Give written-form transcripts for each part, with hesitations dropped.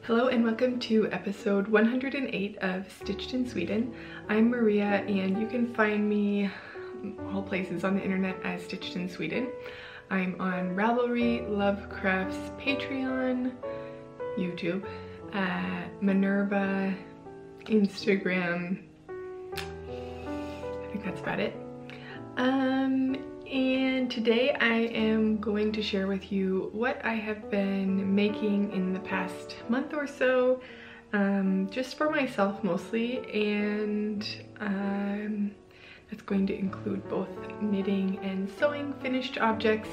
Hello and welcome to episode 108 of Stitched in Sweden. I'm Maria and you can find me all places on the internet as Stitched in Sweden. I'm on Ravelry, Lovecrafts, Patreon, YouTube, Minerva, Instagram. I think that's about it. And today I am going to share with you what I have been making in the past month or so, just for myself mostly, and that's going to include both knitting and sewing finished objects,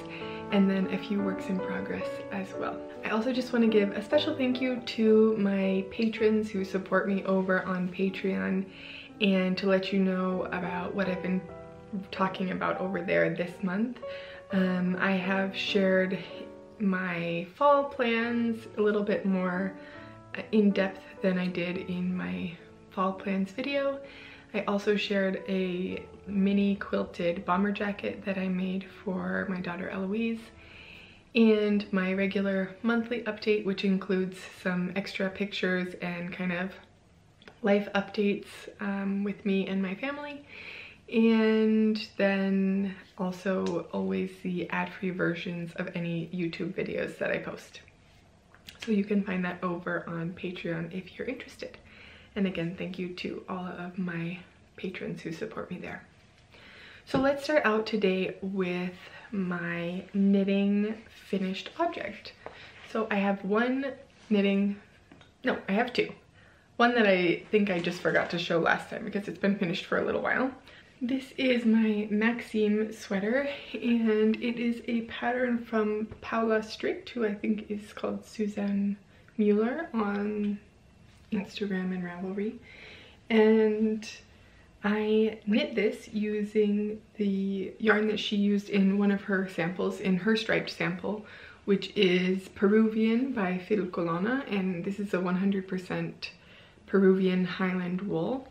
and then a few works in progress as well. I also just want to give a special thank you to my patrons who support me over on Patreon, and to let you know about what I've been talking about over there this month. I have shared my fall plans a little bit more in depth than I did in my fall plans video. I also shared a mini quilted bomber jacket that I made for my daughter Eloise, and my regular monthly update, which includes some extra pictures and kind of life updates with me and my family. And then also always the ad-free versions of any YouTube videos that I post. So you can find that over on Patreon if you're interested. And again, thank you to all of my patrons who support me there. So let's start out today with my knitting finished object. So I have I have two. One that I think I just forgot to show last time because it's been finished for a little while. This is my Maxime sweater, and it is a pattern from Paula Strict, who I think is called Suzanne Mueller on Instagram and Ravelry. And I knit this using the yarn that she used in one of her samples, in her striped sample, which is Peruvian by Filcolana, and this is a 100% Peruvian Highland wool.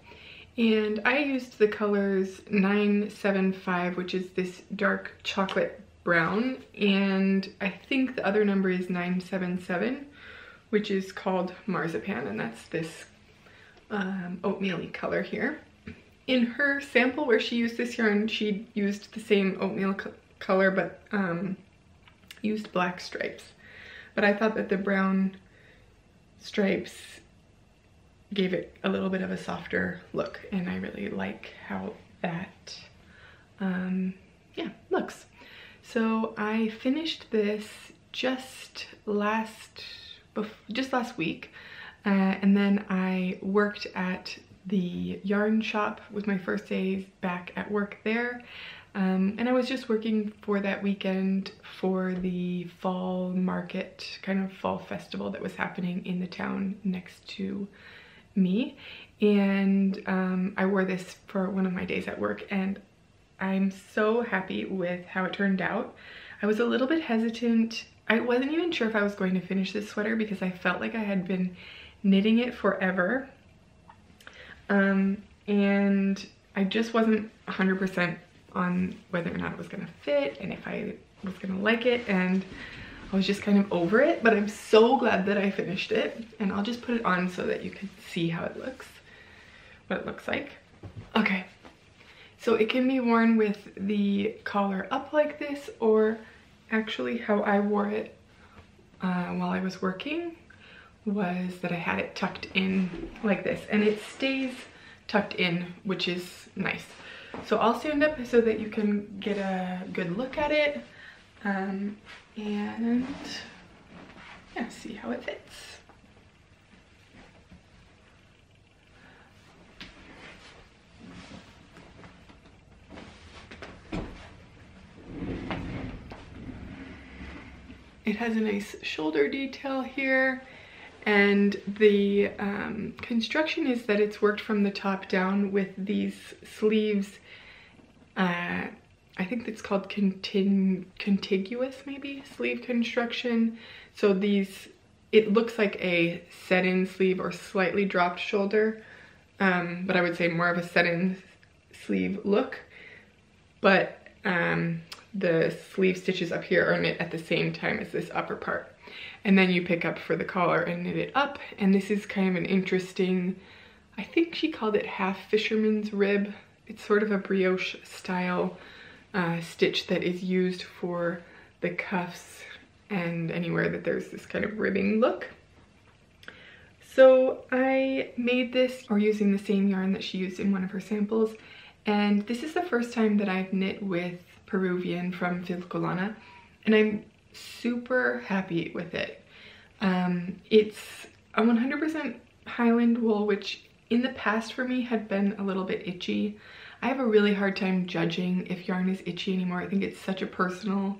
And I used the colors 975, which is this dark chocolate brown, and I think the other number is 977, which is called Marzipan, and that's this oatmeal-y color here. In her sample where she used this yarn, she used the same oatmeal color, but used black stripes. But I thought that the brown stripes gave it a little bit of a softer look, and I really like how that looks. So I finished this just last week, and then I worked at the yarn shop with my first days back at work there, and I was just working for that weekend for the fall market, kind of fall festival that was happening in the town next to me. And I wore this for one of my days at work, and I'm so happy with how it turned out. I was a little bit hesitant. I wasn't even sure if I was going to finish this sweater because I felt like I had been knitting it forever, and I just wasn't 100% on whether or not it was gonna fit and if I was gonna like it, and I was just kind of over it, but I'm so glad that I finished it. And I'll just put it on so that you can see how it looks, what it looks like. Okay, so it can be worn with the collar up like this, or actually how I wore it while I was working was that I had it tucked in like this, and it stays tucked in, which is nice. So I'll stand up so that you can get a good look at it. And yeah, see how it fits. It has a nice shoulder detail here, and the construction is that it's worked from the top down with these sleeves. I think it's called contiguous, maybe, sleeve construction. So it looks like a set-in sleeve or slightly dropped shoulder, but I would say more of a set-in sleeve look. But the sleeve stitches up here are knit at the same time as this upper part. And then you pick up for the collar and knit it up. And this is kind of an interesting, I think she called it half fisherman's rib. It's sort of a brioche style stitch that is used for the cuffs and anywhere that there's this kind of ribbing look. So I made this using the same yarn that she used in one of her samples. And this is the first time that I've knit with Peruvian from Filcolana, and I'm super happy with it. It's a 100% Highland wool, which in the past for me had been a little bit itchy. I have a really hard time judging if yarn is itchy anymore. I think it's such a personal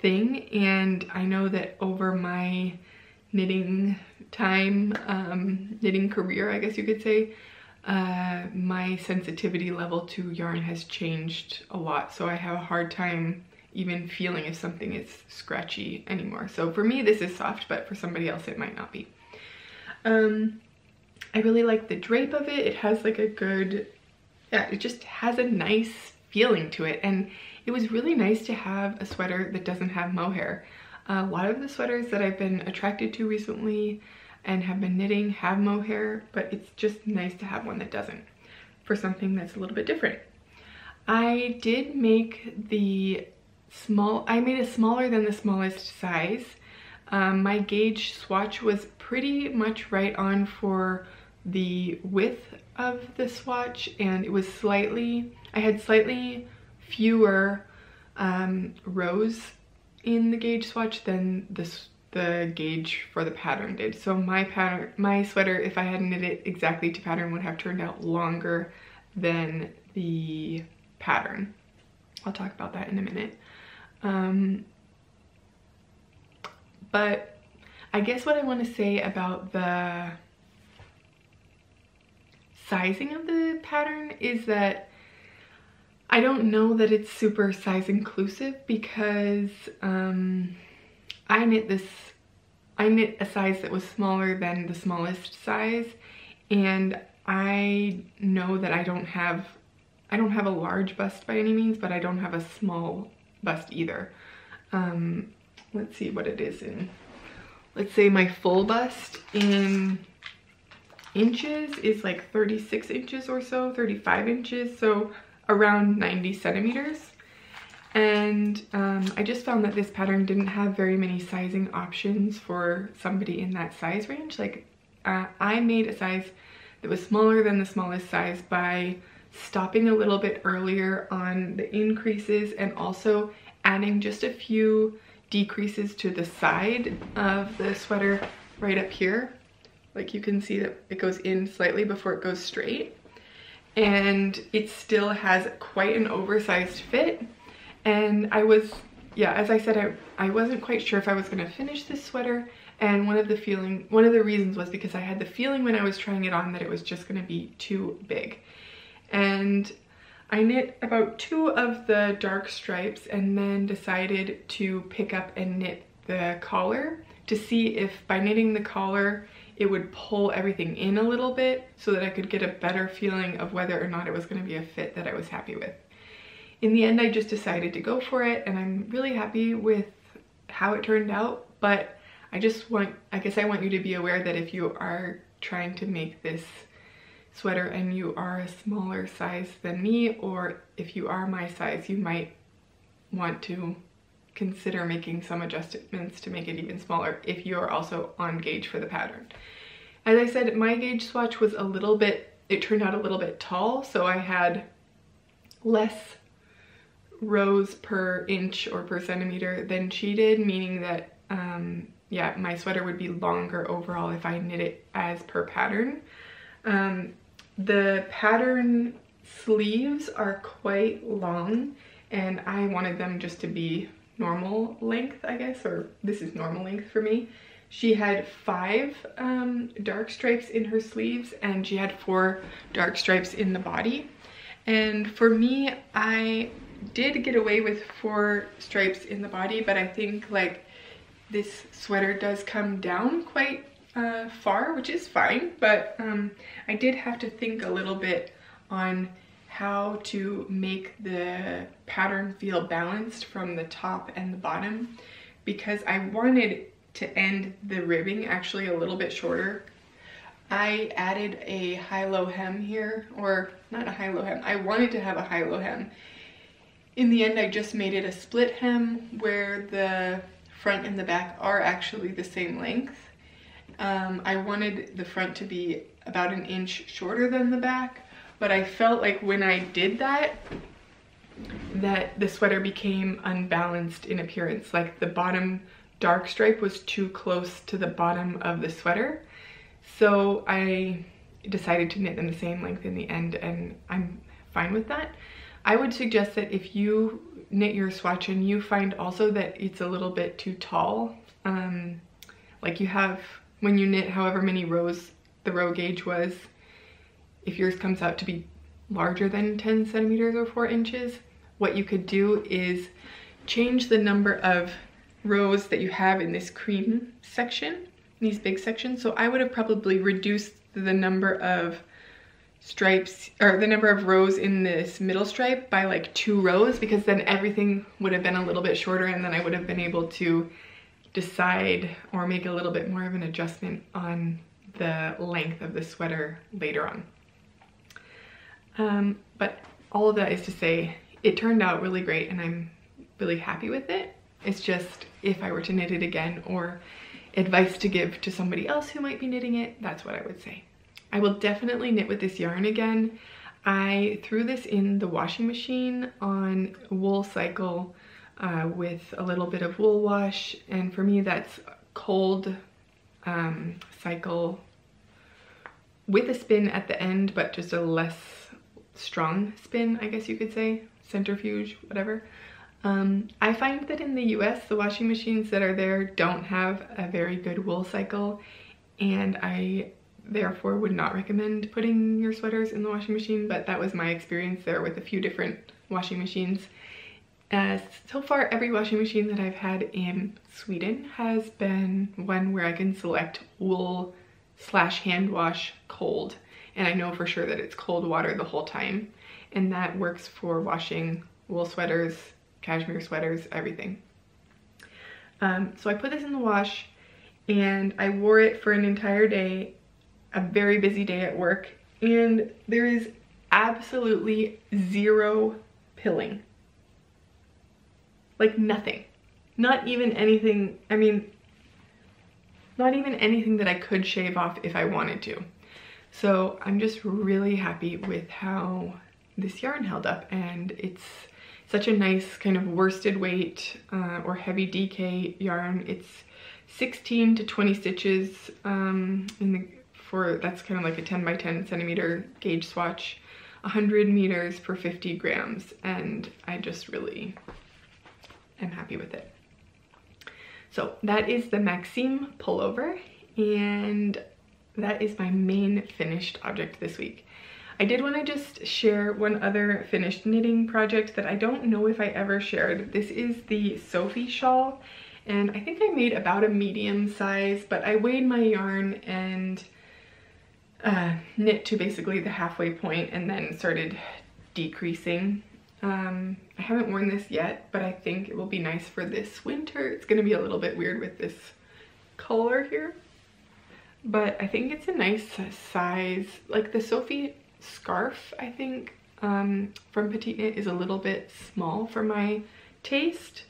thing, and I know that over my knitting time, knitting career, I guess you could say, my sensitivity level to yarn has changed a lot, so I have a hard time even feeling if something is scratchy anymore. So for me this is soft, but for somebody else it might not be. I really like the drape of it. It has like a good, yeah, it just has a nice feeling to it, and it was really nice to have a sweater that doesn't have mohair. A lot of the sweaters that I've been attracted to recently and have been knitting have mohair, but it's just nice to have one that doesn't for something that's a little bit different. I did make the I made a smaller than the smallest size. My gauge swatch was pretty much right on for the width of the swatch, and it was I had slightly fewer rows in the gauge swatch than the gauge for the pattern did. So my sweater, if I had knit it exactly to pattern, would have turned out longer than the pattern. I'll talk about that in a minute. But I guess what I want to say about the sizing of the pattern is that I don't know that it's super size inclusive, because I knit a size that was smaller than the smallest size, and I know that I don't have a large bust by any means, but I don't have a small bust either. Let's see what it is in, let's say my full bust in inches is like 36 inches or so, 35 inches, so around 90 centimeters. And I just found that this pattern didn't have very many sizing options for somebody in that size range. Like I made a size that was smaller than the smallest size by stopping a little bit earlier on the increases and also adding just a few decreases to the side of the sweater right up here. Like you can see that it goes in slightly before it goes straight, and it still has quite an oversized fit. And I was, yeah, as I said, I wasn't quite sure if I was going to finish this sweater, and one of the reasons was because I had the feeling when I was trying it on that it was just going to be too big. And I knit about 2 of the dark stripes and then decided to pick up and knit the collar to see if by knitting the collar it would pull everything in a little bit so that I could get a better feeling of whether or not it was going to be a fit that I was happy with. In the end, I just decided to go for it, and I'm really happy with how it turned out, but I guess I want you to be aware that if you are trying to make this sweater and you are a smaller size than me, or if you are my size, you might want to consider making some adjustments to make it even smaller if you are also on gauge for the pattern. As I said, my gauge swatch was it turned out a little bit tall, so I had less rows per inch or per centimeter than she did, meaning that yeah, my sweater would be longer overall if I knit it as per pattern. The pattern sleeves are quite long, and I wanted them just to be normal length, I guess, or this is normal length for me. She had 5 dark stripes in her sleeves, and she had 4 dark stripes in the body. And for me, I did get away with 4 stripes in the body, but I think like this sweater does come down quite far, which is fine, but I did have to think a little bit on how to make the pattern feel balanced from the top and the bottom, because I wanted to end the ribbing actually a little bit shorter. I added a high-low hem here, or not a high-low hem. I wanted to have a high-low hem. In the end, I just made it a split hem where the front and the back are actually the same length. I wanted the front to be about an inch shorter than the back, but I felt like when I did that the sweater became unbalanced in appearance. Like the bottom dark stripe was too close to the bottom of the sweater. So I decided to knit them the same length in the end, and I'm fine with that. I would suggest that if you knit your swatch and you find also that it's a little bit too tall, like you have, when you knit however many rows the row gauge was, if yours comes out to be larger than 10 centimeters or 4 inches, what you could do is change the number of rows that you have in this cream section, these big sections. So I would have probably reduced the number of stripes, or the number of rows in this middle stripe by like 2 rows, because then everything would have been a little bit shorter, and then I would have been able to decide or make a little bit more of an adjustment on the length of the sweater later on. But all of that is to say, it turned out really great and I'm really happy with it. It's just, if I were to knit it again, or advice to give to somebody else who might be knitting it, that's what I would say. I will definitely knit with this yarn again. I threw this in the washing machine on Wool Cycle with a little bit of wool wash, and for me that's cold cycle with a spin at the end, but just a less strong spin, I guess you could say, centrifuge, whatever. I find that in the US, the washing machines that are there don't have a very good wool cycle, and I therefore would not recommend putting your sweaters in the washing machine, but that was my experience there with a few different washing machines. So far, every washing machine that I've had in Sweden has been one where I can select wool / hand wash cold, and I know for sure that it's cold water the whole time, and that works for washing wool sweaters, cashmere sweaters, everything. So I put this in the wash and I wore it for an entire day, a very busy day at work, and there is absolutely zero pilling. Like nothing. Not even anything, I mean, not even anything that I could shave off if I wanted to. So I'm just really happy with how this yarn held up, and it's such a nice kind of worsted weight or heavy DK yarn. It's 16 to 20 stitches that's kind of like a 10 by 10 centimeter gauge swatch, 100 meters per 50 grams, and I just really am happy with it. So that is the Maxim pullover, and that is my main finished object this week. I did want to just share one other finished knitting project that I don't know if I ever shared. This is the Sophie shawl, and I think I made about a medium size, but I weighed my yarn and knit to basically the halfway point and then started decreasing. I haven't worn this yet, but I think it will be nice for this winter. It's going to be a little bit weird with this color here, but I think it's a nice size. Like the Sophie scarf, I think, from Petite Knit is a little bit small for my taste,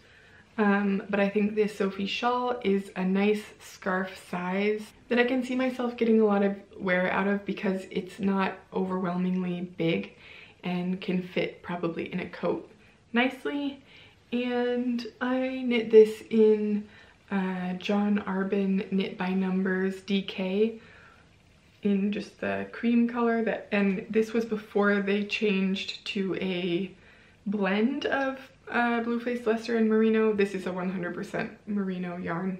but I think this Sophie shawl is a nice scarf size that I can see myself getting a lot of wear out of, because it's not overwhelmingly big and can fit probably in a coat nicely. And I knit this in John Arbin Knit by Numbers DK in just the cream color, and this was before they changed to a blend of Blueface Leicester and merino. This is a 100% merino yarn.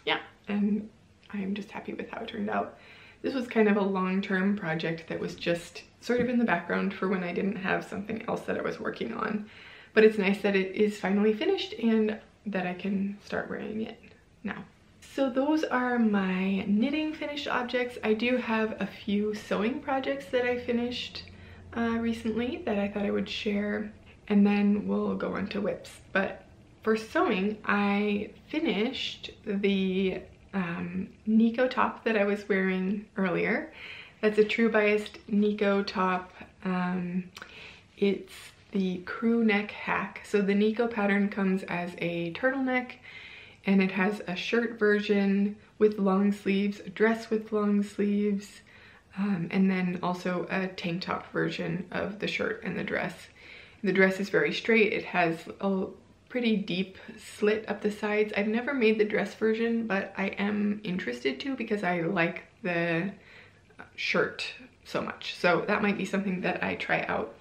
Yeah, and I'm just happy with how it turned out. This was kind of a long-term project that was just sort of in the background for when I didn't have something else that I was working on. But it's nice that it is finally finished and that I can start wearing it now. So those are my knitting finished objects. I do have a few sewing projects that I finished recently that I thought I would share, and then we'll go on to whips. But for sewing, I finished the Nico top that I was wearing earlier. That's a True Biased Nico top. It's the crew neck hack. So the Nico pattern comes as a turtleneck, and it has a shirt version with long sleeves, a dress with long sleeves, and then also a tank top version of the shirt and the dress. The dress is very straight. It has a pretty deep slit up the sides. I've never made the dress version, but I am interested to because I like the shirt so much. So that might be something that I try out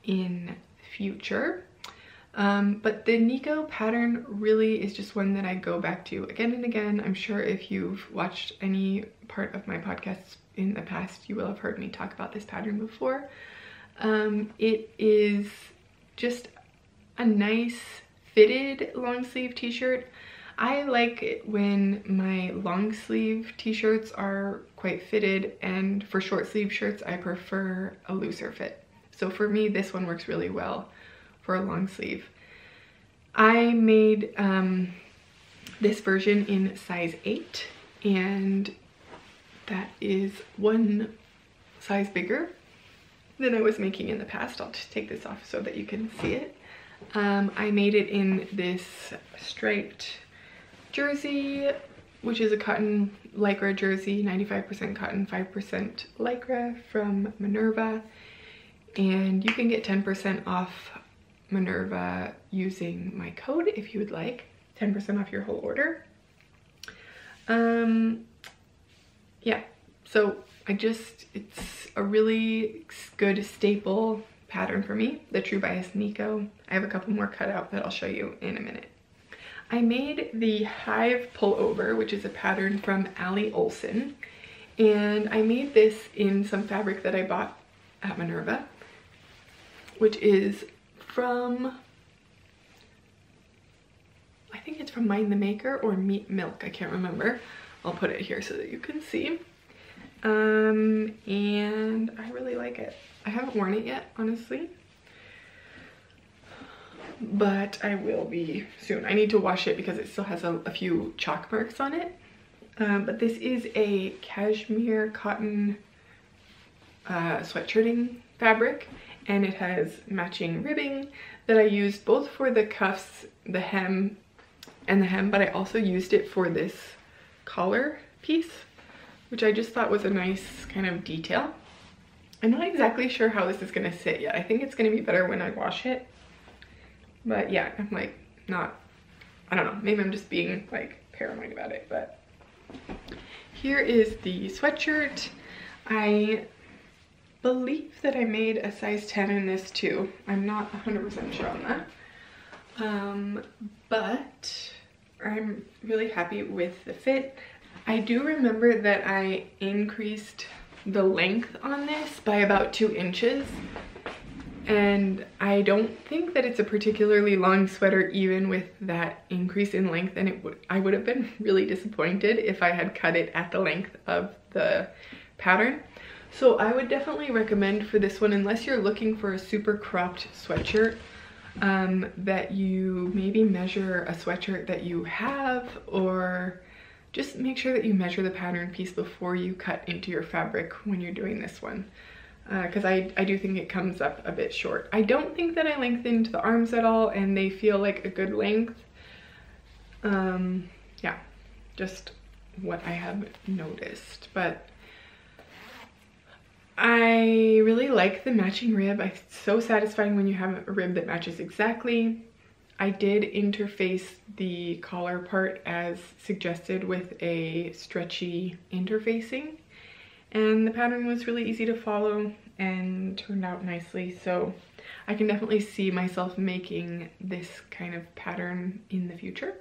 in future. But the Nico pattern really is just one that I go back to again and again. I'm sure if you've watched any part of my podcasts in the past, you will have heard me talk about this pattern before. It is just a nice fitted long sleeve t-shirt. I like it when my long sleeve t-shirts are quite fitted, and for short sleeve shirts I prefer a looser fit. So for me, this one works really well for a long sleeve. I made this version in size 8, and that is one size bigger than I was making in the past. I'll just take this off so that you can see it. I made it in this striped jersey, which is a cotton lycra jersey, 95% cotton, 5% lycra from Minerva. And you can get 10% off Minerva using my code if you would like, 10% off your whole order. Yeah, so it's a really good staple pattern for me, the True Biased Nico. I have a couple more cut out that I'll show you in a minute. I made the Hive pullover, which is a pattern from Ali Olsen, and I made this in some fabric that I bought at Minerva, which is from, I think it's from Mind the Maker or Meat Milk, I can't remember. I'll put it here so that you can see. And I really like it. I haven't worn it yet, honestly, but I will be soon. I need to wash it because it still has a few chalk marks on it. But this is a cashmere cotton sweatshirting fabric, and it has matching ribbing that I used both for the cuffs, the hem, but I also used it for this collar piece, which I just thought was a nice kind of detail. I'm not exactly sure how this is gonna sit yet. I think it's gonna be better when I wash it. But yeah, I'm like I don't know, maybe I'm just being like paranoid about it, but here is the sweatshirt. I believe that I made a size 10 in this too. I'm not 100% sure on that. But I'm really happy with the fit. I do remember that I increased the length on this by about 2 inches. And I don't think that it's a particularly long sweater even with that increase in length, and I would have been really disappointed if I had cut it at the length of the pattern. So I would definitely recommend for this one, unless you're looking for a super cropped sweatshirt, that you maybe measure a sweatshirt that you have, or just make sure that you measure the pattern piece before you cut into your fabric when you're doing this one. Because I do think it comes up a bit short. I don't think that I lengthened the arms at all, and they feel like a good length. Yeah, just what I have noticed. But I really like the matching rib. It's so satisfying when you have a rib that matches exactly. I did interface the collar part as suggested with a stretchy interfacing, and the pattern was really easy to follow and turned out nicely. So I can definitely see myself making this kind of pattern in the future.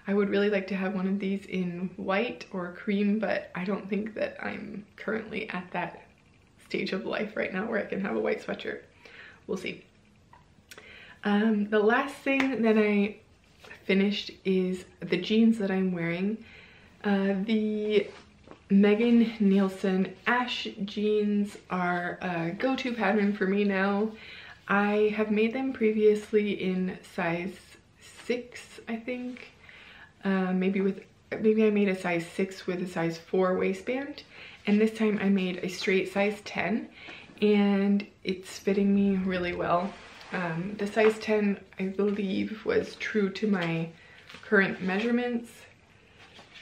I would really like to have one of these in white or cream, but I don't think that I'm currently at that stage of life right now where I can have a white sweatshirt. We'll see. The last thing that I finished is the jeans that I'm wearing. The Megan Nielsen Ash jeans are a go-to pattern for me now. I have made them previously in size 6, I think. Maybe I made a size 6 with a size 4 waistband, and this time I made a straight size 10, and it's fitting me really well. The size 10, I believe, was true to my current measurements,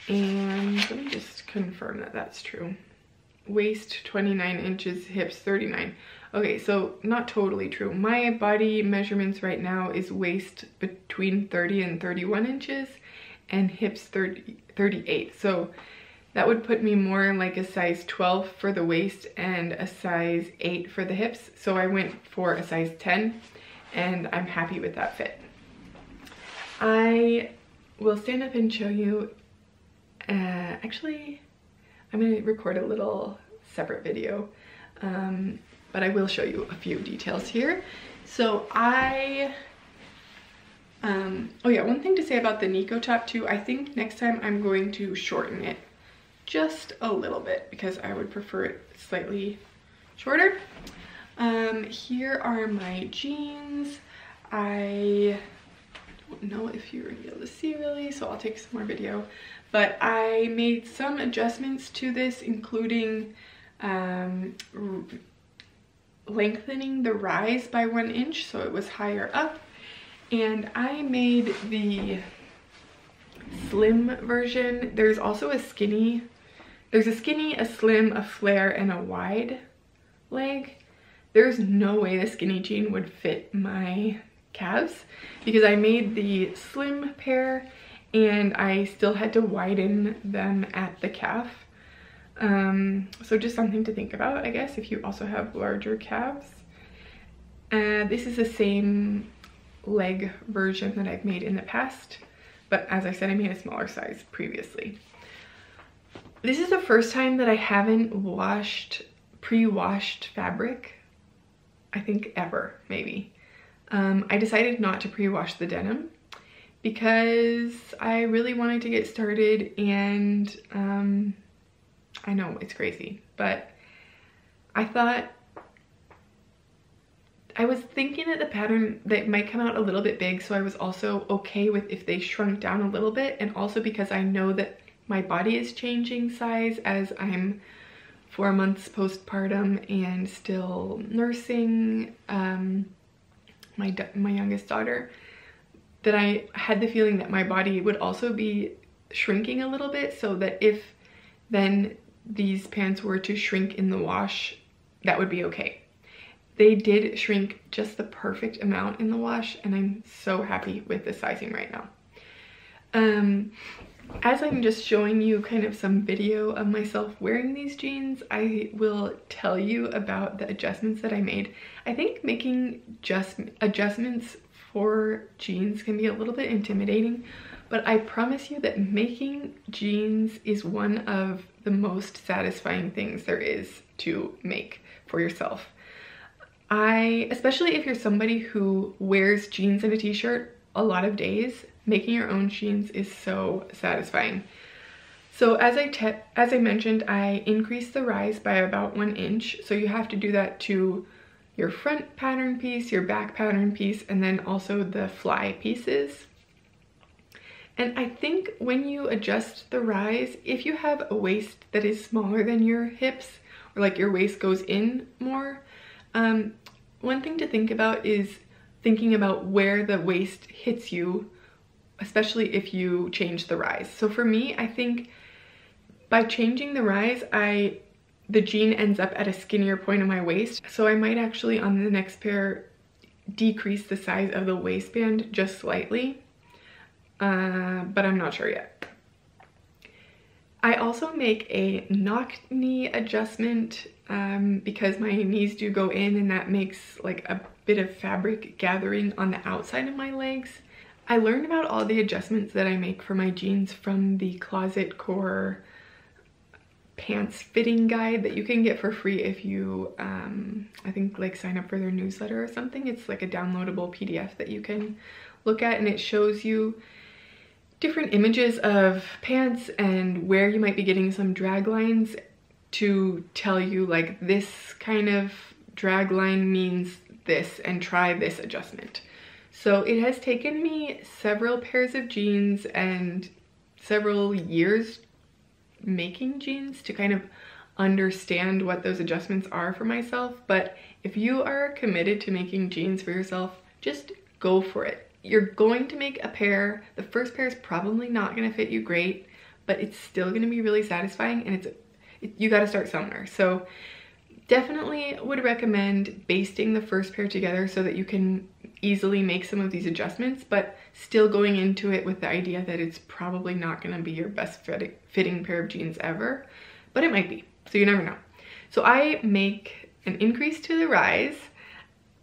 and let me just confirm that that's true. Waist 29 inches, hips 39. Okay, so not totally true. My body measurements right now is waist between 30 and 31 inches and hips 38. So that would put me more like a size 12 for the waist and a size 8 for the hips. So I went for a size 10 and I'm happy with that fit. I will stand up and show you, actually, I'm gonna record a little separate video, but I will show you a few details here. So oh yeah, one thing to say about the Nico top too, I think next time I'm going to shorten it just a little bit because I would prefer it slightly shorter. Here are my jeans. I don't know if you're gonna be able to see really, so I'll take some more video. But I made some adjustments to this, including lengthening the rise by 1 inch so it was higher up. And I made the slim version. There's also a skinny. There's a skinny, a slim, a flare, and a wide leg. There's no way the skinny jean would fit my calves because I made the slim pair and I still had to widen them at the calf. So just something to think about, I guess, if you also have larger calves. This is the same leg version that I've made in the past, but as I said, I made a smaller size previously. This is the first time that I haven't pre-washed fabric, I think ever, maybe. I decided not to pre-wash the denim because I really wanted to get started, and I know it's crazy, but I thought, I was thinking that the pattern, that might come out a little bit big, so I was also okay with if they shrunk down a little bit, and also because I know that my body is changing size as I'm 4 months postpartum and still nursing my youngest daughter, that I had the feeling that my body would also be shrinking a little bit, so that if then these pants were to shrink in the wash, that would be okay. They did shrink just the perfect amount in the wash, and I'm so happy with the sizing right now. As I'm just showing you kind of some video of myself wearing these jeans, I will tell you about the adjustments that I made. I think making adjustments for jeans can be a little bit intimidating, but I promise you that making jeans is one of the most satisfying things there is to make for yourself. Especially if you're somebody who wears jeans and a t-shirt a lot of days, making your own jeans is so satisfying. So as I mentioned, I increased the rise by about 1 inch. So you have to do that to your front pattern piece, your back pattern piece, and then also the fly pieces. And I think when you adjust the rise, if you have a waist that is smaller than your hips, or like your waist goes in more, one thing to think about is thinking about where the waist hits you, especially if you change the rise. So for me, I think by changing the rise, the jean ends up at a skinnier point of my waist. So I might actually on the next pair decrease the size of the waistband just slightly, but I'm not sure yet. I also make a knock knee adjustment because my knees do go in, and that makes like a bit of fabric gathering on the outside of my legs. I learned about all the adjustments that I make for my jeans from the Closet Core pants fitting guide that you can get for free if you I think like sign up for their newsletter or something. It's like a downloadable PDF that you can look at, and it shows you different images of pants and where you might be getting some drag lines to tell you like this kind of drag line means this and try this adjustment. So it has taken me several pairs of jeans and several years making jeans to kind of understand what those adjustments are for myself. But if you are committed to making jeans for yourself, just go for it. You're going to make a pair. The first pair is probably not going to fit you great, but it's still going to be really satisfying, and you got to start somewhere. So definitely would recommend basting the first pair together so that you can easily make some of these adjustments, but still going into it with the idea that it's probably not going to be your best fitting pair of jeans ever, but it might be, so you never know. So I make an increase to the rise,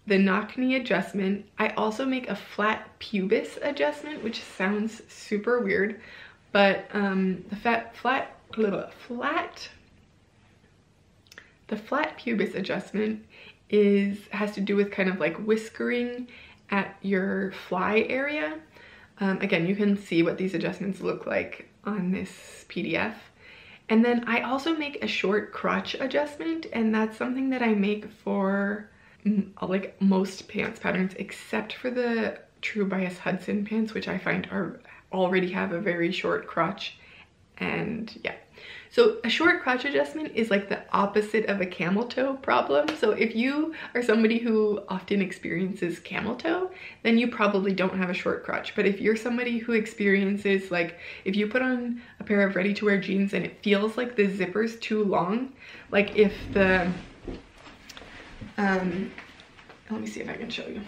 the knock knee adjustment. I also make a flat pubis adjustment, which sounds super weird, but the flat pubis adjustment has to do with kind of like whiskering at your fly area. Again, you can see what these adjustments look like on this PDF. And then I also make a short crotch adjustment, and that's something that I make for like most pants patterns except for the True Bias Hudson pants, which I find already have a very short crotch. And yeah, so a short crotch adjustment is like the opposite of a camel toe problem. So if you are somebody who often experiences camel toe, then you probably don't have a short crotch. But if you're somebody who experiences, like, if you put on a pair of ready-to-wear jeans and it feels like the zipper's too long, like if the let me see if I can show you.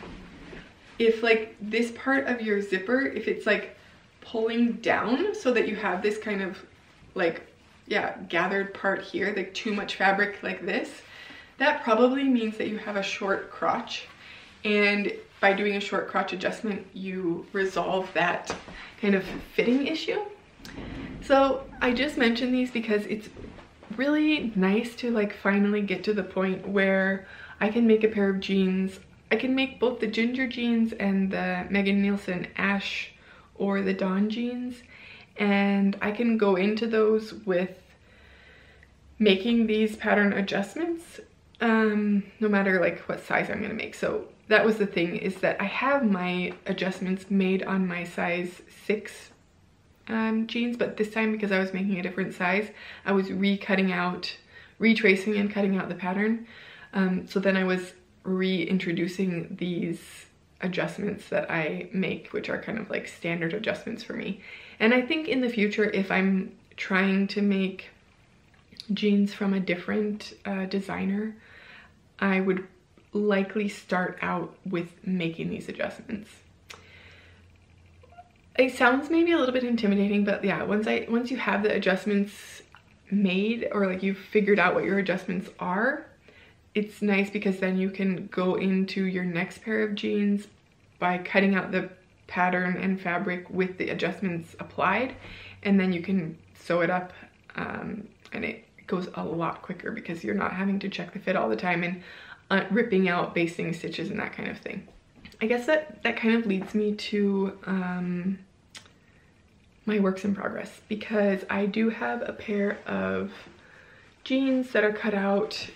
If like this part of your zipper, if it's like pulling down so that you have this kind of like, yeah, gathered part here, like too much fabric like this, that probably means that you have a short crotch. And by doing a short crotch adjustment, you resolve that kind of fitting issue. So I just mentioned these because it's really nice to like finally get to the point where I can make a pair of jeans. I can make both the Ginger jeans and the Megan Nielsen Ash or the Dawn jeans, and I can go into those with making these pattern adjustments no matter like what size I'm gonna make. So that was the thing, is that I have my adjustments made on my size 6 jeans, but this time because I was making a different size, I was retracing and cutting out the pattern. So then I was reintroducing these adjustments that I make, which are kind of like standard adjustments for me. And I think in the future, if I'm trying to make jeans from a different designer, I would likely start out with making these adjustments. It sounds maybe a little bit intimidating, but yeah, once you have the adjustments made, or like you've figured out what your adjustments are, it's nice because then you can go into your next pair of jeans by cutting out the pattern and fabric with the adjustments applied, and then you can sew it up, and it goes a lot quicker because you're not having to check the fit all the time and ripping out basting stitches and that kind of thing. I guess that kind of leads me to my works in progress, because I do have a pair of jeans that are cut out.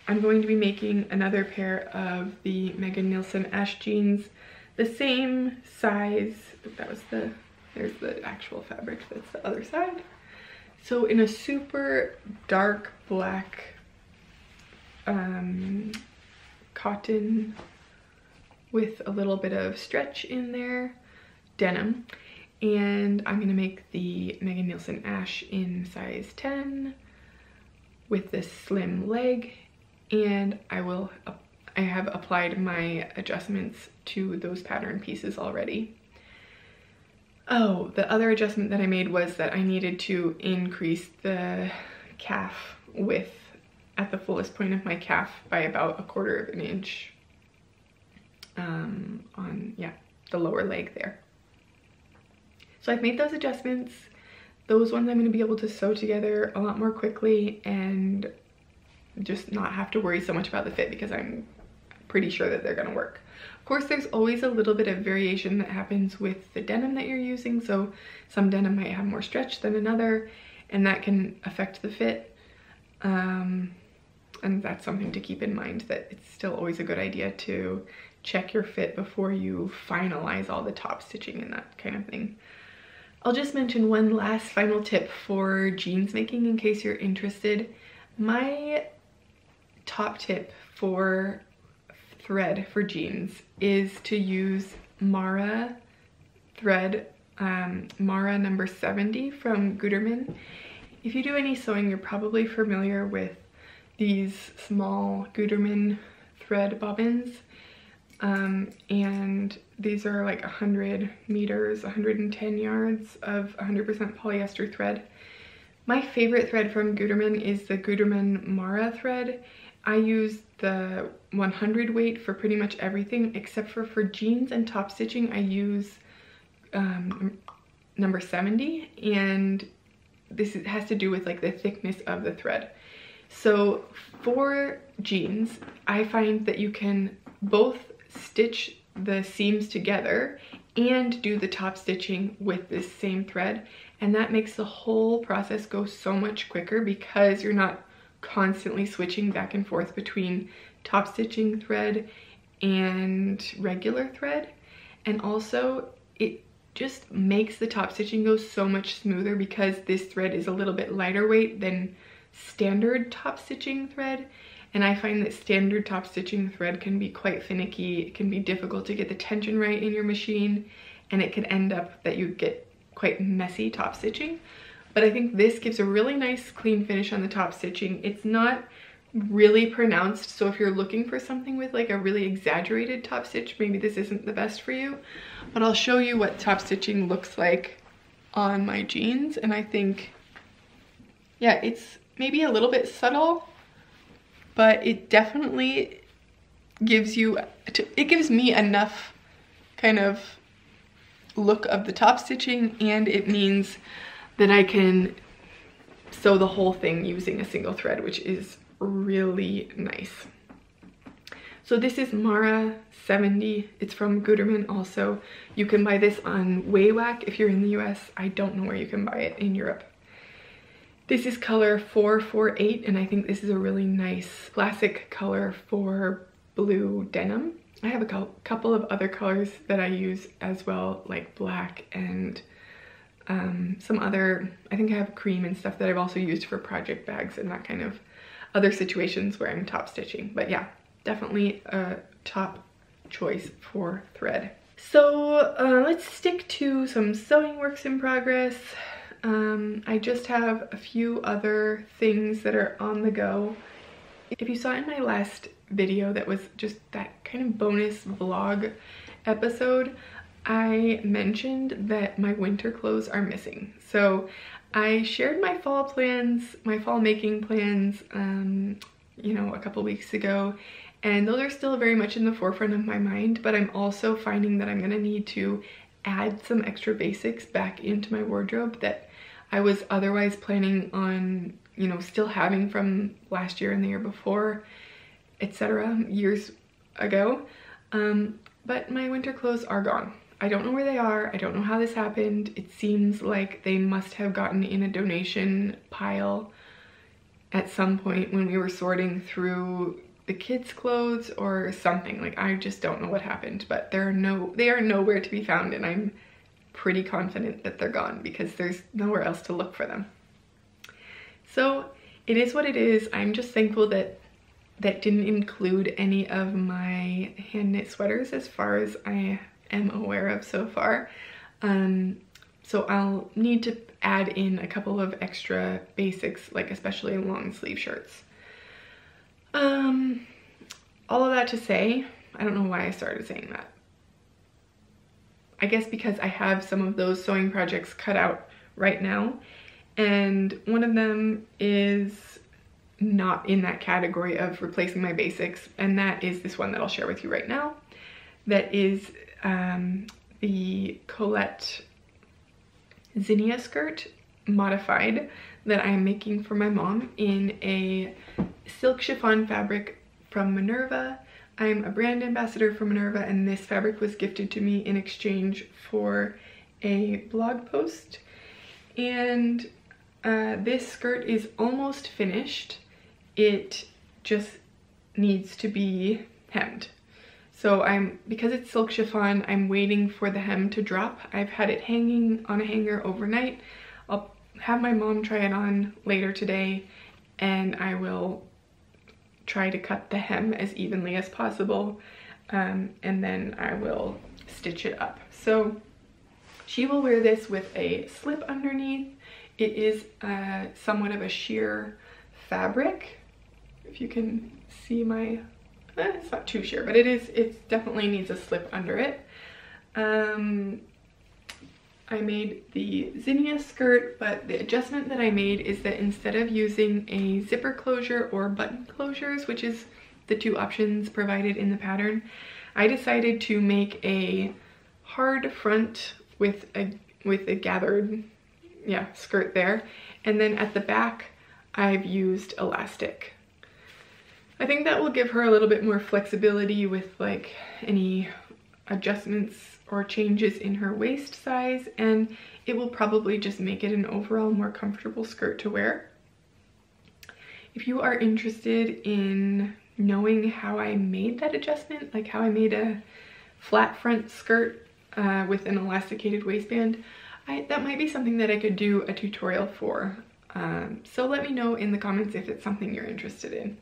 I'm going to be making another pair of the Megan Nielsen Ash jeans, the same size. There's the actual fabric, that's the other side. So in a super dark black cotton with a little bit of stretch in there, denim. And I'm gonna make the Megan Nielsen Ash in size 10 with this slim leg. And I have applied my adjustments to those pattern pieces already. Oh, the other adjustment that I made was that I needed to increase the calf width at the fullest point of my calf by about 1/4 of an inch on, yeah, the lower leg there. So I've made those adjustments. Those ones I'm going to be able to sew together a lot more quickly and just not have to worry so much about the fit, because I'm pretty sure that they're going to work. Of course, there's always a little bit of variation that happens with the denim that you're using. So some denim might have more stretch than another, and that can affect the fit. And that's something to keep in mind, that it's still always a good idea to check your fit before you finalize all the top stitching and that kind of thing. I'll just mention one last final tip for jeans making in case you're interested. My top tip for thread for jeans is to use Mara thread, Mara number 70 from Gutermann. If you do any sewing, you're probably familiar with these small Gutermann thread bobbins. And these are like 100 meters, 110 yards of 100% polyester thread. My favorite thread from Gutermann is the Gutermann Mara thread. I use the 100 weight for pretty much everything, except for jeans and top stitching, I use number 70, and this has to do with like the thickness of the thread. So for jeans, I find that you can both stitch the seams together and do the top stitching with this same thread, and that makes the whole process go so much quicker because you're not constantly switching back and forth between top stitching thread and regular thread. And also it just makes the top stitching go so much smoother because this thread is a little bit lighter weight than standard top stitching thread. And I find that standard top stitching thread can be quite finicky. It can be difficult to get the tension right in your machine, and it can end up that you get quite messy top stitching. But I think this gives a really nice clean finish on the top stitching. It's not really pronounced, so if you're looking for something with like a really exaggerated top stitch, maybe this isn't the best for you. But I'll show you what top stitching looks like on my jeans, and I think, yeah, it's maybe a little bit subtle, but it definitely gives you, it gives me enough kind of look of the top stitching, and it means that I can sew the whole thing using a single thread, which is really nice. So this is Mara 70. It's from Gutermann also. You can buy this on Waywack if you're in the US. I don't know where you can buy it in Europe. This is color 448, and I think this is a really nice classic color for blue denim. I have a couple of other colors that I use as well, like black and some other, I think I have cream and stuff that I've also used for project bags and that kind of other situations where I'm top stitching. But yeah, definitely a top choice for thread. So let's stick to some sewing works in progress. I just have a few other things that are on the go. If you saw in my last video that was just that kind of bonus vlog episode, I mentioned that my winter clothes are missing. So I shared my fall plans, my fall making plans, you know, a couple weeks ago, and those are still very much in the forefront of my mind, but I'm also finding that I'm gonna need to add some extra basics back into my wardrobe that I was otherwise planning on, you know, still having from last year and the year before, etc., years ago. But my winter clothes are gone. I don't know where they are. I don't know how this happened. It seems like they must have gotten in a donation pile at some point when we were sorting through the kids' clothes or something. Like, I just don't know what happened, but they are nowhere to be found, and I'm pretty confident that they're gone because there's nowhere else to look for them. So it is what it is. I'm just thankful that that didn't include any of my hand knit sweaters as far as I am aware of so far. So I'll need to add in a couple of extra basics, like especially long sleeve shirts. All of that to say, I don't know why I started saying that. I guess because I have some of those sewing projects cut out right now, and one of them is not in that category of replacing my basics, and that is this one that I'll share with you right now. That is the Colette zinnia skirt modified that I am making for my mom in a silk chiffon fabric from Minerva. I'm a brand ambassador for Minerva, and this fabric was gifted to me in exchange for a blog post. And this skirt is almost finished. It just needs to be hemmed. So because it's silk chiffon, I'm waiting for the hem to drop. I've had it hanging on a hanger overnight. I'll have my mom try it on later today, and I will try to cut the hem as evenly as possible, and then I will stitch it up. So she will wear this with a slip underneath. It is somewhat of a sheer fabric. If you can see my, it's not too sheer, but it definitely needs a slip under it. I made the zinnia skirt, but the adjustment that I made is that instead of using a zipper closure or button closures, which is the two options provided in the pattern, I decided to make a hard front with a gathered, skirt there, and then at the back I've used elastic. I think that will give her a little bit more flexibility with like any adjustments or changes in her waist size, and it will probably just make it an overall more comfortable skirt to wear. If you are interested in knowing how I made that adjustment, like how I made a flat front skirt with an elasticated waistband, that might be something that I could do a tutorial for. So let me know in the comments if it's something you're interested in.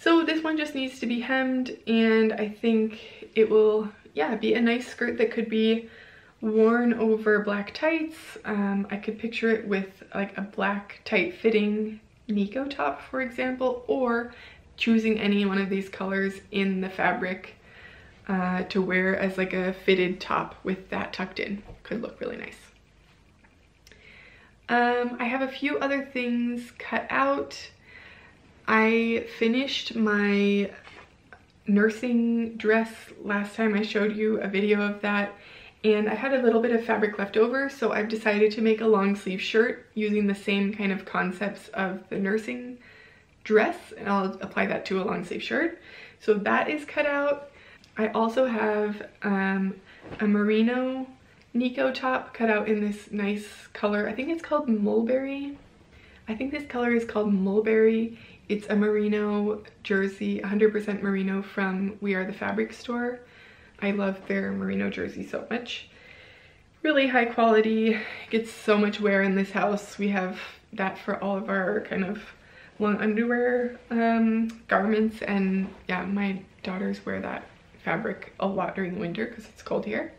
So this one just needs to be hemmed, and I think it will, be a nice skirt that could be worn over black tights. I could picture it with like a black tight fitting Nico top, for example, or choosing any one of these colors in the fabric to wear as like a fitted top with that tucked in. Could look really nice. I have a few other things cut out. I finished my nursing dress last time. I showed you a video of that, and I had a little bit of fabric left over, so I've decided to make a long sleeve shirt using the same kind of concepts of the nursing dress, and I'll apply that to a long sleeve shirt. So that is cut out. I also have a merino Nico top cut out in this nice color. I think it's called mulberry. I think this color is called mulberry. It's a merino jersey, 100% merino from We Are the Fabric store. I love their merino jersey so much. Really high quality, gets so much wear in this house. We have that for all of our kind of long underwear garments, and yeah, my daughters wear that fabric a lot during the winter because it's cold here.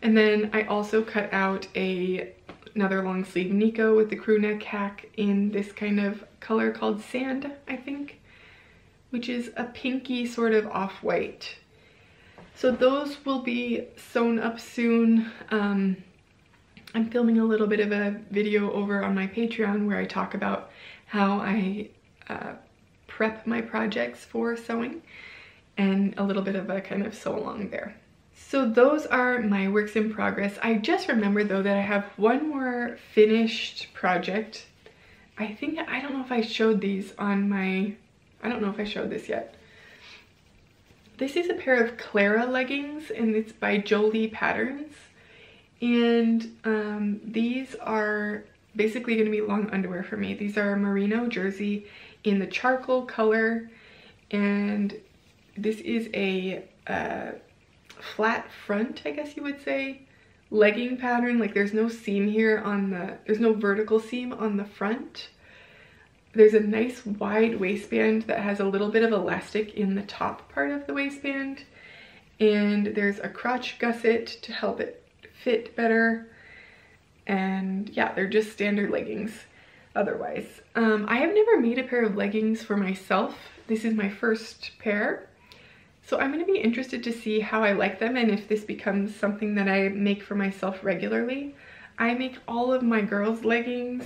And then I also cut out another long sleeve Nico with the crew neck hack in this kind of color called Sand, I think, which is a pinky sort of off-white. So those will be sewn up soon. I'm filming a little bit of a video over on my Patreon where I talk about how I prep my projects for sewing, and a little bit of a kind of sew along there. So those are my works in progress. I just remembered though that I have one more finished project. I don't know if I showed these on my, I don't know if I showed this yet. This is a pair of Clara leggings, and it's by Jolie Patterns. And these are basically going to be long underwear for me. These are a merino jersey in the charcoal color, and this is a flat front, I guess you would say, legging pattern. Like there's no seam here on there's no vertical seam on the front. There's a nice wide waistband that has a little bit of elastic in the top part of the waistband, and there's a crotch gusset to help it fit better. And yeah, they're just standard leggings otherwise. I have never made a pair of leggings for myself. This is my first pair. So I'm going to be interested to see how I like them and if this becomes something that I make for myself regularly. I make all of my girls' leggings,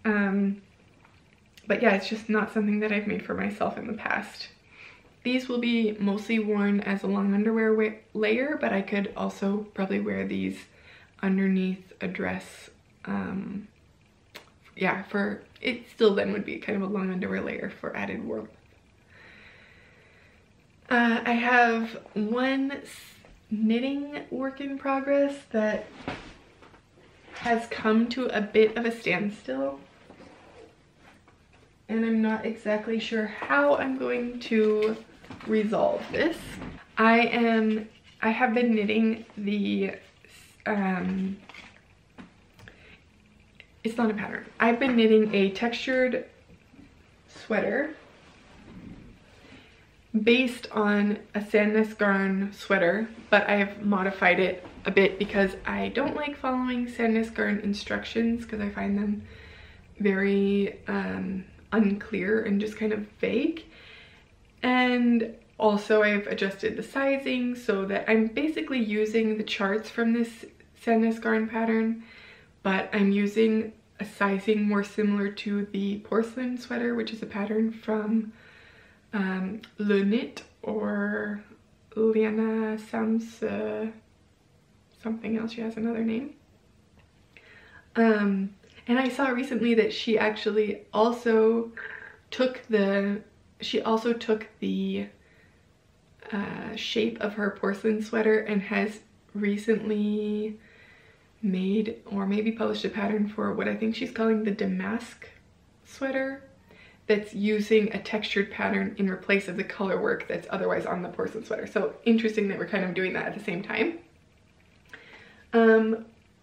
but yeah, it's just not something that I've made for myself in the past. These will be mostly worn as a long underwear layer, but I could also probably wear these underneath a dress. Yeah, it still then would be kind of a long underwear layer for added warmth. I have one knitting work in progress that has come to a bit of a standstill, and I'm not exactly sure how I'm going to resolve this. I have been knitting the it's not a pattern. I've been knitting a textured sweater based on a Sandnes Garn sweater, but I have modified it a bit because I don't like following Sandnes Garn instructions because I find them very unclear and just kind of vague. And also I've adjusted the sizing so that I'm basically using the charts from this Sandnes Garn pattern, but I'm using a sizing more similar to the porcelain sweater, which is a pattern from Le Knit or Liana Sams, something else, she has another name. And I saw recently that she actually also took the shape of her porcelain sweater and has recently made or maybe published a pattern for what I think she's calling the damask sweater, that's using a textured pattern in place of the color work that's otherwise on the porcelain sweater. So interesting that we're kind of doing that at the same time.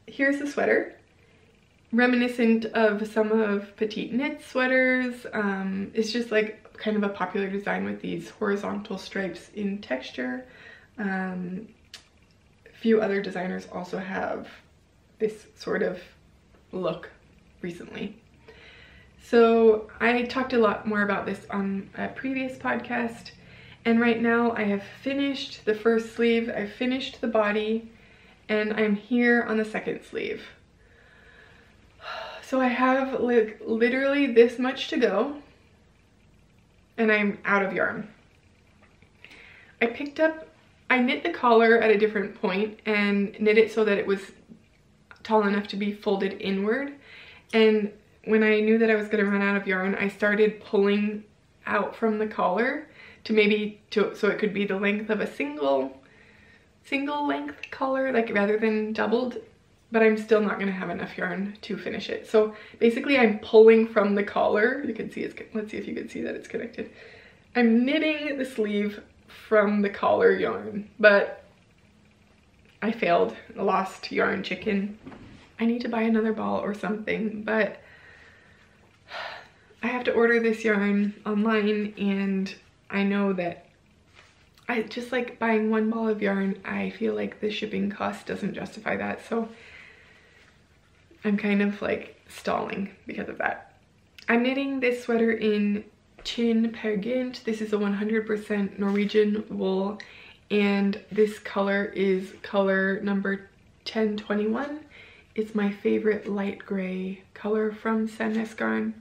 Here's the sweater, reminiscent of some of Petite Knit sweaters. It's just like kind of a popular design with these horizontal stripes in texture. A few other designers also have this sort of look recently. So I talked a lot more about this on a previous podcast, and right now I have finished the first sleeve, I've finished the body, and I'm here on the second sleeve. So I have like literally this much to go, and I'm out of yarn. I knit the collar at a different point and knit it so that it was tall enough to be folded inward, and when I knew that I was going to run out of yarn, I started pulling out from the collar so it could be the length of a single length collar, like rather than doubled, but I'm still not going to have enough yarn to finish it. So basically I'm pulling from the collar. You can see let's see if you can see that it's connected. I'm knitting the sleeve from the collar yarn, but I failed. I lost yarn chicken. I need to buy another ball or something, but I have to order this yarn online, and I know that I just like buying one ball of yarn. I feel like the shipping cost doesn't justify that, so I'm kind of like stalling because of that. I'm knitting this sweater in Chin Pergint. This is a 100% Norwegian wool, and this color is color number 1021. It's my favorite light gray color from Sandnes Garn.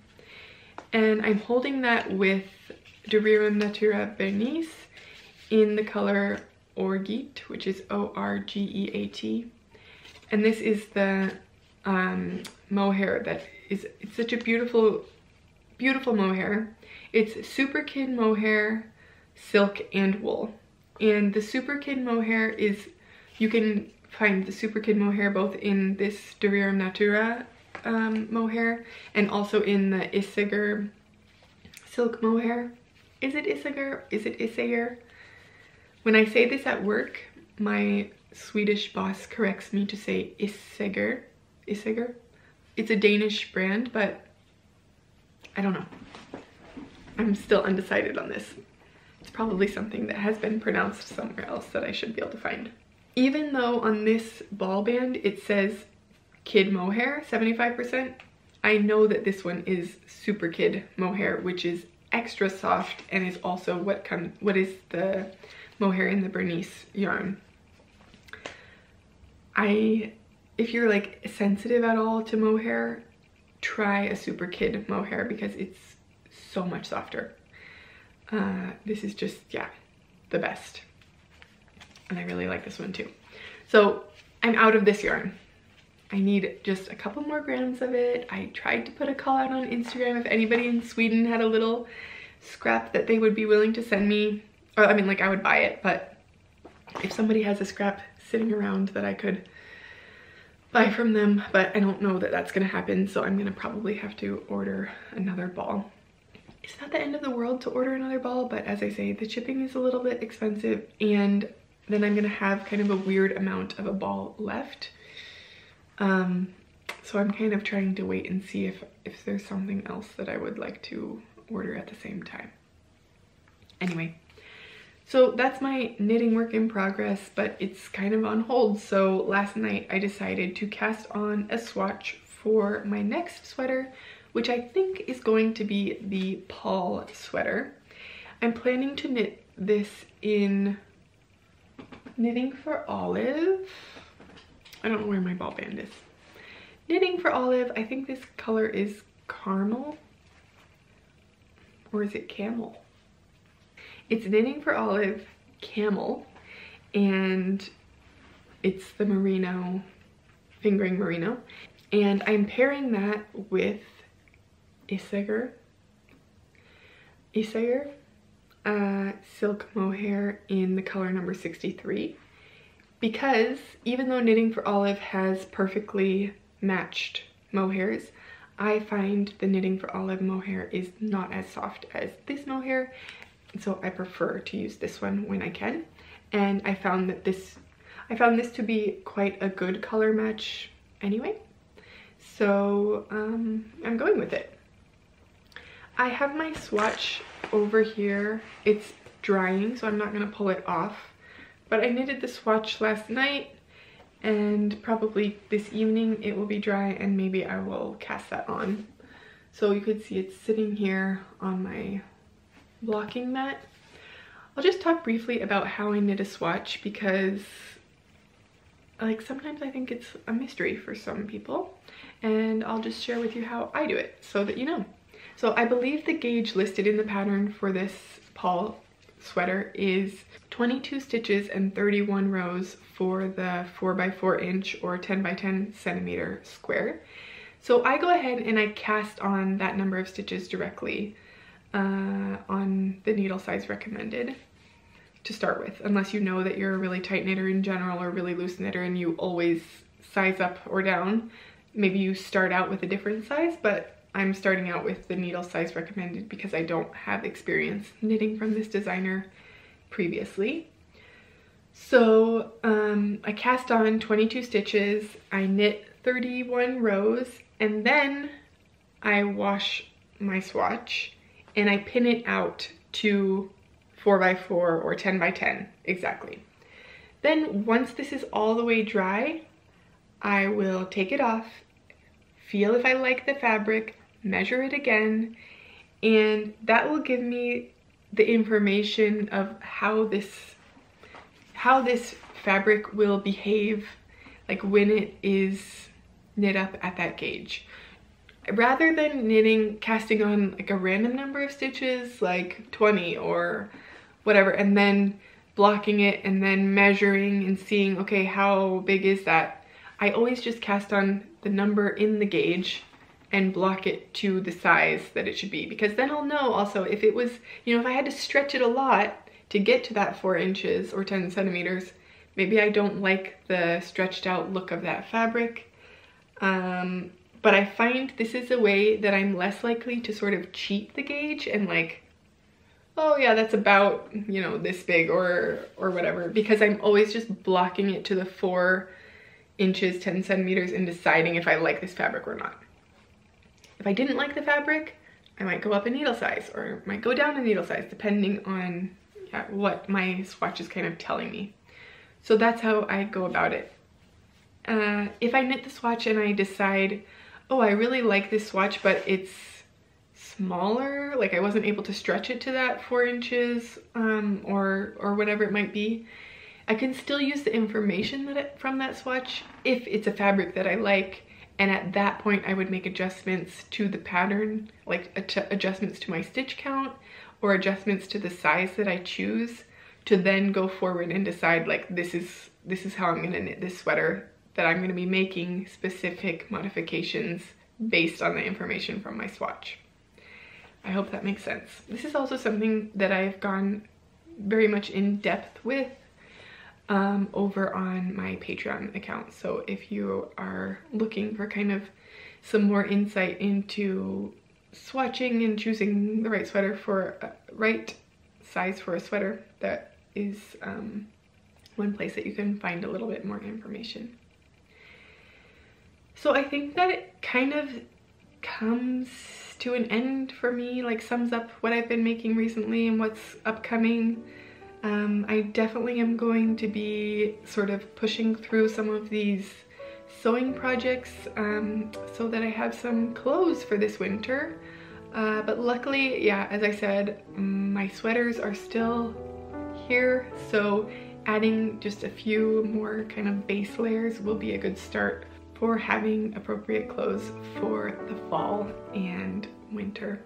And I'm holding that with Delirium Natura Bernice in the color Orgeat, which is O-R-G-E-A-T. And this is the mohair it's such a beautiful, beautiful mohair. It's Super Kid mohair, silk, and wool. And the Super Kid mohair you can find the Super Kid mohair both in this Delirium Natura mohair and also in the Isager silk mohair. Is it Isager? Is it Isager? When I say this at work, my Swedish boss corrects me to say Isager. Isager? It's a Danish brand, but I don't know. I'm still undecided on this. It's probably something that has been pronounced somewhere else that I should be able to find. Even though on this ball band it says Kid mohair 75%, I know that this one is Super Kid mohair, which is extra soft and is also what is the mohair in the Bernice yarn. If you're like sensitive at all to mohair, try a Super Kid mohair because it's so much softer. This is just, yeah, the best. And I really like this one too. So I'm out of this yarn. I need just a couple more grams of it. I tried to put a call out on Instagram if anybody in Sweden had a little scrap that they would be willing to send me, Or I mean, like, I would buy it, but if somebody has a scrap sitting around that I could buy from them, but I don't know that that's gonna happen, so I'm gonna probably have to order another ball. It's not the end of the world to order another ball, but as I say, the shipping is a little bit expensive, and then I'm gonna have kind of a weird amount of a ball left. So I'm kind of trying to wait and see if there's something else that I would like to order at the same time. Anyway, so that's my knitting work in progress, but it's kind of on hold. So last night I decided to cast on a swatch for my next sweater, which I think is going to be the Paul sweater. I'm planning to knit this in Knitting for Olive. I don't know where my ball band is. Knitting for Olive, I think this color is caramel, or is it camel? It's Knitting for Olive Camel, and it's the merino, fingering merino. And I'm pairing that with Isager silk mohair in the color number 63, because even though Knitting for Olive has perfectly matched mohairs, I find the Knitting for Olive mohair is not as soft as this mohair, so I prefer to use this one when I can. And I found this to be quite a good color match anyway, so I'm going with it. I have my swatch over here. It's drying, so I'm not gonna pull it off, but I knitted the swatch last night, and probably this evening it will be dry, and maybe I will cast that on. So you could see it's sitting here on my blocking mat. I'll just talk briefly about how I knit a swatch, because like sometimes I think it's a mystery for some people, and I'll just share with you how I do it so that you know. So I believe the gauge listed in the pattern for this Paul sweater is 22 stitches and 31 rows for the 4x4 inch or 10x10 centimeter square. So I go ahead and I cast on that number of stitches directly on the needle size recommended to start with, unless you know that you're a really tight knitter in general or really loose knitter and you always size up or down. Maybe you start out with a different size, but I'm starting out with the needle size recommended because I don't have experience knitting from this designer previously. So I cast on 22 stitches, I knit 31 rows, and then I wash my swatch and I pin it out to 4x4 or 10x10 exactly. Then once this is all the way dry, I will take it off, feel if I like the fabric, measure it again, and that will give me the information of how this fabric will behave like when it is knit up at that gauge. Rather than casting on like a random number of stitches, like 20 or whatever, and then blocking it and then measuring and seeing, okay, how big is that? I always just cast on the number in the gauge and block it to the size that it should be, because then I'll know also if it was, you know, if I had to stretch it a lot to get to that 4 inches or 10 centimeters, maybe I don't like the stretched out look of that fabric. But I find this is a way that I'm less likely to sort of cheat the gauge and like, oh yeah, that's about, you know, this big or whatever, because I'm always just blocking it to the 4 inches, 10 centimeters and deciding if I like this fabric or not. If I didn't like the fabric, I might go up a needle size or might go down a needle size depending on what my swatch is kind of telling me. So that's how I go about it. If I knit the swatch and I decide, oh, I really like this swatch, but it's smaller, like I wasn't able to stretch it to that 4 inches or whatever it might be, I can still use the information from that swatch if it's a fabric that I like. And at that point, I would make adjustments to the pattern, like adjustments to my stitch count or adjustments to the size that I choose, to then go forward and decide like, this is how I'm gonna knit this sweater, that I'm gonna be making specific modifications based on the information from my swatch. I hope that makes sense. This is also something that I've gone very much in depth with over on my Patreon account. So if you are looking for kind of some more insight into swatching and choosing the right sweater for right size for a sweater, that is one place that you can find a little bit more information. So I think that it kind of comes to an end for me, like sums up what I've been making recently and what's upcoming. I definitely am going to be sort of pushing through some of these sewing projects so that I have some clothes for this winter. But luckily, yeah, as I said, my sweaters are still here, so adding just a few more kind of base layers will be a good start for having appropriate clothes for the fall and winter.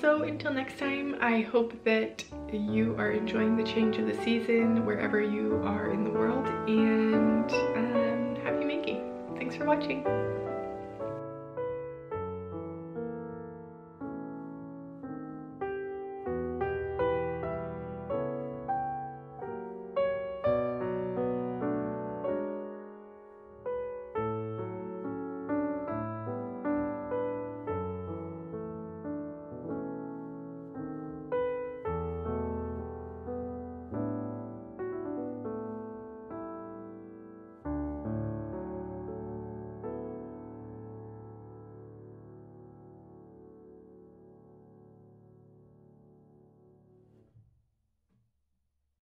So until next time, I hope that you are enjoying the change of the season wherever you are in the world, and happy making. Thanks for watching.